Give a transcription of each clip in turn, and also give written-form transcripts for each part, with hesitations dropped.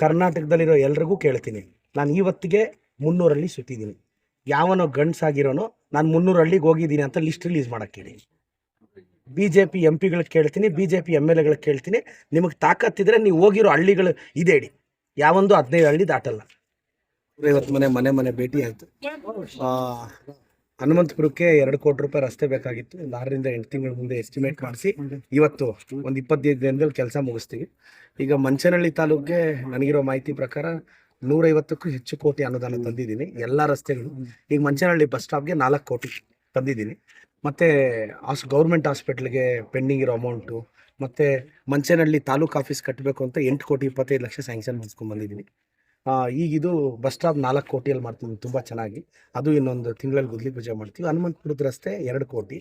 ಕರ್ನಾಟಕದಲ್ಲಿರೋ ಎಲ್ರಿಗೂ ಕೇಳ್ತೀನಿ, ನಾನು ಇವತ್ತಿಗೆ 300 ಹಳ್ಳಿ ಸುತ್ತಿದ್ದೀನಿ. ಯಾವನೋ ಗಂಡ್ಸಾಗಿರೋನೋ ನಾನು 300 ಹಳ್ಳಿಗೆ ಹೋಗಿದ್ದೀನಿ ಅಂತ ಲಿಸ್ಟ್ ರಿಲೀಸ್ ಮಾಡಕ್ಕೆ ಹೇಳಿ. BJP MP ಗಳಿಗೆ ಕೇಳ್ತೀನಿ, BJP MLA ಗಳಿಗೆ ಕೇಳ್ತೀನಿ, ನಿಮಗೆ ತಾಕತ್ತಿದ್ರೆ ನೀವು ಹೋಗಿರೋ ಹಳ್ಳಿಗಳು ಇದೆ ಹೇಳಿ. ಯಾವೊಂದು 15 ಹಳ್ಳಿ ದಾಟಲ್ಲ. 50 ಮನೆ ಭೇಟಿ ಆಯಿತು. ಹನುಮಂತಪುರಕ್ಕೆ 2 ಕೋಟಿ ರೂಪಾಯಿ ರಸ್ತೆ ಬೇಕಾಗಿತ್ತು. ಒಂದು 6 ರಿಂದ 8 ತಿಂಗಳ ಮುಂದೆ ಎಸ್ಟಿಮೇಟ್ ಮಾಡಿಸಿ ಇವತ್ತು ಒಂದು 25 ದಿನದಲ್ಲಿ ಕೆಲಸ ಮುಗಿಸ್ತೀವಿ. ಈಗ ಮಂಚನಹಳ್ಳಿ ತಾಲೂಕಿಗೆ ನನಗಿರೋ ಮಾಹಿತಿ ಪ್ರಕಾರ 150ಕ್ಕೂ ಹೆಚ್ಚು ಕೋಟಿ ಅನುದಾನ ತಂದಿದ್ದೀನಿ ಎಲ್ಲ ರಸ್ತೆಗಳು. ಈಗ ಮಂಚನಹಳ್ಳಿ ಬಸ್ ಸ್ಟಾಪ್ಗೆ 4 ಕೋಟಿ ತಂದಿದ್ದೀನಿ. ಮತ್ತು ಗೌರ್ಮೆಂಟ್ ಹಾಸ್ಪಿಟ್ಲಿಗೆ ಪೆಂಡಿಂಗ್ ಇರೋ ಅಮೌಂಟು, ಮತ್ತು ಮಂಚನಹಳ್ಳಿ ತಾಲೂಕು ಆಫೀಸ್ ಕಟ್ಟಬೇಕು ಅಂತ 8,25,00,000 ಸ್ಯಾಂಕ್ಷನ್ ಮಾಡಿಸ್ಕೊಂಡು ಬಂದಿದ್ದೀನಿ. ಈಗ ಇದು ಬಸ್ ಸ್ಟಾಪ್ 4 ಕೋಟಿಯಲ್ಲಿ ಮಾಡ್ತೀವಿ ತುಂಬ ಚೆನ್ನಾಗಿ. ಅದು ಇನ್ನೊಂದು ತಿಂಗಳಲ್ಲಿ ಗುದ್ಲಿ ಪೂಜೆ ಮಾಡ್ತೀವಿ. ಹನುಮಂತಪುರದ ರಸ್ತೆ 2 ಕೋಟಿ.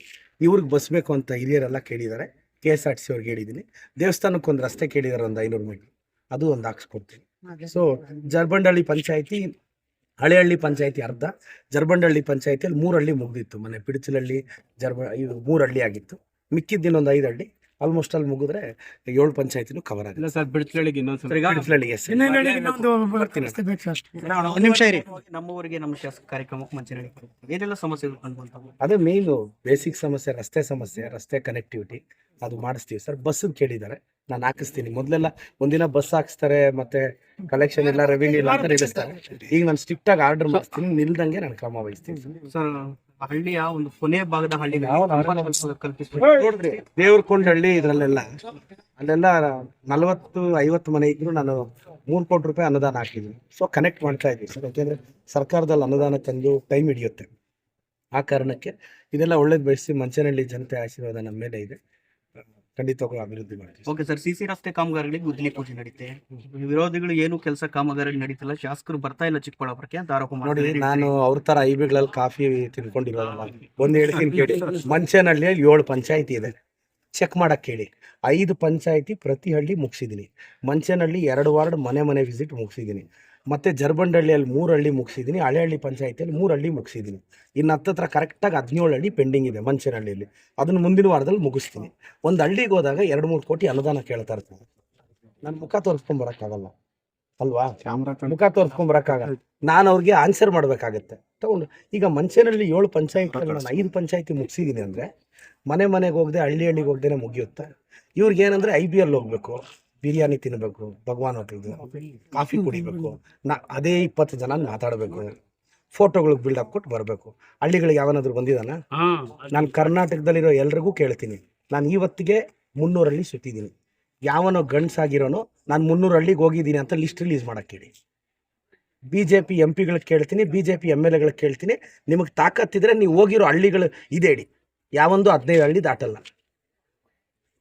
ಇವ್ರಿಗೆ ಬಸ್ ಬೇಕು ಅಂತ ಹಿರಿಯರೆಲ್ಲ ಕೇಳಿದ್ದಾರೆ. KSRTC ಅವ್ರಿಗೆ ಹೇಳಿದ್ದೀನಿ. ದೇವಸ್ಥಾನಕ್ಕೆ ಒಂದು ರಸ್ತೆ ಕೇಳಿದ್ದಾರೆ, ಒಂದು 500 ಮೀಟ್ರ್, ಅದು ಒಂದು ಹಾಕ್ಸ್ಕೊಡ್ತೀನಿ. ಸೊ ಜರ್ಬಂಡಹಳ್ಳಿ ಪಂಚಾಯತಿ, ಹಳೆಹಳ್ಳಿ ಪಂಚಾಯತಿ ಅರ್ಧ, ಜರ್ಬಂಡಹಳ್ಳಿ ಪಂಚಾಯತಿಯಲ್ಲಿ 3 ಹಳ್ಳಿ ಮುಗಿದಿತ್ತು. ಮನೆ ಪಿಡಿಚಲಹಳ್ಳಿ, ಇವು 3 ಹಳ್ಳಿ ಆಗಿತ್ತು. ಮಿಕ್ಕಿದ್ದು ಇನ್ನೊಂದು 5 ಹಳ್ಳಿ ಆಲ್ಮೋಸ್ಟ್ ಅಲ್ಲಿ ಮುಗಿದ್ರೆ 7 ಪಂಚಾಯತಿನೂ ಕವರ್ ಆಗಿದೆ. ಸರ್ ಬಿಡಿಸ್ಲಿಗೆ ನಮ್ಮ ಊರಿಗೆ ನಮ್ಮ ಶಾಸಕ ಕಾರ್ಯಕ್ರಮಕ್ಕೆ ಮುಂಚೆ ಏನೆಲ್ಲ ಸಮಸ್ಯೆಗಳು ಕಂಡುಬಂತವು? ಅದೇ ಮೇಯ್ನು ಬೇಸಿಕ್ ಸಮಸ್ಯೆ, ರಸ್ತೆ ಕನೆಕ್ಟಿವಿಟಿ ಅದು ಮಾಡಿಸ್ತೀವಿ ಸರ್. ಬಸ್ ಕೇಳಿದ್ದಾರೆ, ನಾನು ಹಾಕಿಸ್ತೀನಿ. ಮೊದಲೆಲ್ಲ ಒಂದಿನ ಬಸ್ ಹಾಕಿಸ್ತಾರೆ, ಮತ್ತೆ ಕಲೆಕ್ಷನ್ ಇಲ್ಲ, ರೆವಿನ್ಯೂ ಇಲ್ಲ ಅಂತ ನಿಲ್ಲಿಸ್ತಾರೆ. ಈಗ ನಾನು ಸ್ಟ್ರಿಕ್ಟ್ ಆಗಿ ಆರ್ಡರ್ ಮಾಡಿಸ್ತೀನಿ, ನಿಲ್ದಂಗೆ ನಾನು ಕ್ರಮ ವಹಿಸ್ತೀನಿ ಸರ್. ಹಳ್ಳಿಯ ಒಂದು ಕೊನೆ ಭಾಗದ ಹಳ್ಳಿ ನೋಡಿದ್ರಿ ದೇವ್ರಕೊಂಡಹಳ್ಳಿ, ಇದ್ರಲ್ಲೆಲ್ಲ ಅಲ್ಲೆಲ್ಲ 40-50 ಮನೆ ಇದ್ರು ನಾನು 3 ಕೋಟಿ ರೂಪಾಯಿ ಅನುದಾನ ಹಾಕಿದ್ದೀನಿ. ಸೊ ಕನೆಕ್ಟ್ ಮಾಡ್ತಾ ಇದ್ದೀವಿ ಸರ್. ಯಾಕೆಂದ್ರೆ ಸರ್ಕಾರದಲ್ಲಿ ಅನುದಾನ ತಂದು ಟೈಮ್ ಹಿಡಿಯುತ್ತೆ. ಆ ಕಾರಣಕ್ಕೆ ಇದೆಲ್ಲ ಒಳ್ಳೇದು ಬೆಳೆಸಿ ಮಂಚನಹಳ್ಳಿ ಜನತೆ ಆಶೀರ್ವಾದ ನಮ್ಮ ಮೇಲೆ ಇದೆ. ಖಂಡಿತವಾಗ್ಲೂ ಅಭಿವೃದ್ಧಿ ಮಾಡ್ತೀವಿ. Okay sir. CC ರಸ್ತೆ ಕಾಮಗಾರಿಗಳಿಗೆ ಗುದ್ದಲಿ ಪೂಜೆ ನಡೀತೆ. ವಿರೋಧಿಗಳು ಏನು ಕೆಲಸ ಕಾಮಗಾರಿ ನಡೀತಿಲ್ಲ, ಶಾಸಕರು ಬರ್ತಾ ಇಲ್ಲ ಚಿಕ್ಕಬಳ್ಳಾಪುರಕ್ಕೆ ಅಂತ ಆರೋಪ ನೋಡಿ. ನಾನು ಅವ್ರ ತರ ಐಬಿಗಳಲ್ಲಿ ಕಾಫಿ ತಿನ್ಕೊಂಡಿರೋದಲ್ಲ. ಒಂದು ಹೇಳ್ತೀನಿ ಕೇಳಿ, ಮಂಚನಹಳ್ಳಿಯಲ್ಲಿ 7 ಪಂಚಾಯತಿ ಇದೆ, ಚೆಕ್ ಮಾಡಕ್ ಹೇಳಿ. 5 ಪಂಚಾಯತಿ ಪ್ರತಿ ಹಳ್ಳಿ ಮುಗಿಸಿದ್ದೀನಿ. ಮಂಚನಹಳ್ಳಿ 2 ವಾರ್ಡ್ ಮನೆ ವಿಸಿಟ್ ಮುಗಿಸಿದ್ದೀನಿ. ಮತ್ತೆ ಜರ್ಬಂಡಹಳ್ಳಿಯಲ್ಲಿ 3 ಹಳ್ಳಿ ಮುಗಿಸಿದ್ದೀನಿ. ಹಳೆಹಳ್ಳಿ ಪಂಚಾಯತಿಯಲ್ಲಿ 3 ಹಳ್ಳಿ ಮುಗಿಸಿದ್ದೀನಿ. ಇನ್ನು ಹತ್ತತ್ರ ಕರೆಕ್ಟಾಗಿ 17 ಹಳ್ಳಿ ಪೆಂಡಿಂಗ್ ಇದೆ ಮಂಚನಹಳ್ಳಿಯಲ್ಲಿ. ಅದನ್ನು ಮುಂದಿನ ವಾರದಲ್ಲಿ ಮುಗಿಸ್ತೀನಿ. ಒಂದು ಹಳ್ಳಿಗೆ ಹೋದಾಗ 2-3 ಕೋಟಿ ಅನುದಾನ ಕೇಳ್ತಾ ಇರ್ತೀನಿ. ನಾನು ಮುಖ ತೋರಿಸ್ಕೊಂಬರಕ್ಕಾಗಲ್ಲ ಅಲ್ವಾ, ಮುಖ ತೋರಿಸ್ಕೊಂಬರಕ್ಕಾಗಲ್ಲ. ನಾನು ಅವ್ರಿಗೆ ಆನ್ಸರ್ ಮಾಡಬೇಕಾಗತ್ತೆ ತಗೊಂಡು. ಈಗ ಮಂಚನಹಳ್ಳಿ 7 ಪಂಚಾಯತಿ ನಾನು 5 ಪಂಚಾಯತಿ ಮುಗಿಸಿದ್ದೀನಿ ಅಂದರೆ ಮನೆಗೆ ಹೋಗದೆ ಹಳ್ಳಿಗೆ ಹೋಗ್ದೇನೆ ಮುಗಿಯುತ್ತೆ. ಇವ್ರಿಗೆ ಏನಂದ್ರೆ IBL ಹೋಗ್ಬೇಕು, ಬಿರಿಯಾನಿ ತಿನ್ಬೇಕು, ಭಗವಾನ್ ಹೋಟೆಲ್ದು ಕಾಫಿ ಕುಡಿಬೇಕು, ಅದೇ 20 ಜನ ಮಾತಾಡಬೇಕು, ಫೋಟೋಗಳಿಗೆ ಬಿಲ್ಡಪ್ ಕೊಟ್ಟು ಬರಬೇಕು. ಹಳ್ಳಿಗಳಿಗೆ ಯಾವನಾದ್ರೂ ಬಂದಿದ್ದಾನ? ನಾನು ಕರ್ನಾಟಕದಲ್ಲಿರೋ ಎಲ್ರಿಗೂ ಕೇಳ್ತೀನಿ, ನಾನು ಇವತ್ತಿಗೆ 300 ಹಳ್ಳಿ ಸುತ್ತಿದ್ದೀನಿ. ಯಾವನೋ ಗಂಡ್ಸಾಗಿರೋನೋ ನಾನು 300 ಹಳ್ಳಿಗೆ ಹೋಗಿದ್ದೀನಿ ಅಂತ ಲಿಸ್ಟ್ ರಿಲೀಸ್ ಮಾಡಕ್ಕೆ ಹೇಳಿ. BJP MP ಗಳಿಗೆ ಕೇಳ್ತೀನಿ, BJP MLA ಗಳಿಗೆ ಕೇಳ್ತೀನಿ, ನಿಮಗೆ ತಾಕತ್ತಿದ್ರೆ ನೀವು ಹೋಗಿರೋ ಹಳ್ಳಿಗಳು ಇದೆ ಹೇಳಿ. ಯಾವೊಂದು 15 ಹಳ್ಳಿ ದಾಟಲ್ಲ,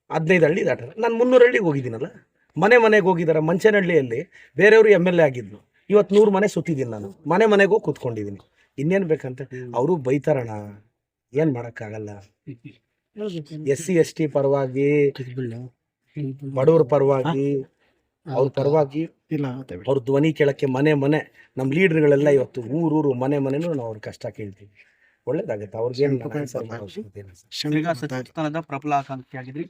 15 ಹಳ್ಳಿ ದಾಟಲ್ಲ. ನಾನು 300 ಹಳ್ಳಿಗೆ ಹೋಗಿದ್ದೀನಲ್ಲ. ಮನೆಗೆ ಹೋಗಿದ್ದಾರೆ. ಮಂಚನಹಳ್ಳಿಯಲ್ಲಿ ಬೇರೆಯವರು MLA ಆಗಿದ್ರು. ಇವತ್ತು 100 ಮನೆ ಸುತ್ತಿದ್ದೀನಿ ನಾನು. ಮನೆಗೆ ಹೋಗಿ ಕೂತ್ಕೊಂಡಿದ್ದೀನಿ. ಇನ್ನೇನು ಬೇಕಂತ ಅವರು ಬೈತಾರಣ, ಏನು ಮಾಡೋಕ್ಕಾಗಲ್ಲ. SC ST ಪರವಾಗಿ, ಬಡವ್ರ ಪರವಾಗಿ, ಅವ್ರ ಪರವಾಗಿ ಅವ್ರ ಧ್ವನಿ ಕೇಳಕ್ಕೆ ಮನೆ ನಮ್ಮ ಲೀಡರ್ಗಳೆಲ್ಲ ಇವತ್ತು ಊರು ಮನೆನೂ ನಾವು ಅವ್ರ ಕಷ್ಟ ಕೇಳ್ತೀವಿ. ಒಳ್ಳೇದಾಗುತ್ತೆ ಅವ್ರಿಗೆ. ಪ್ರಬಲ ಆಕಾಂಕ್ಷಿ ಆಗಿದ್ರಿ.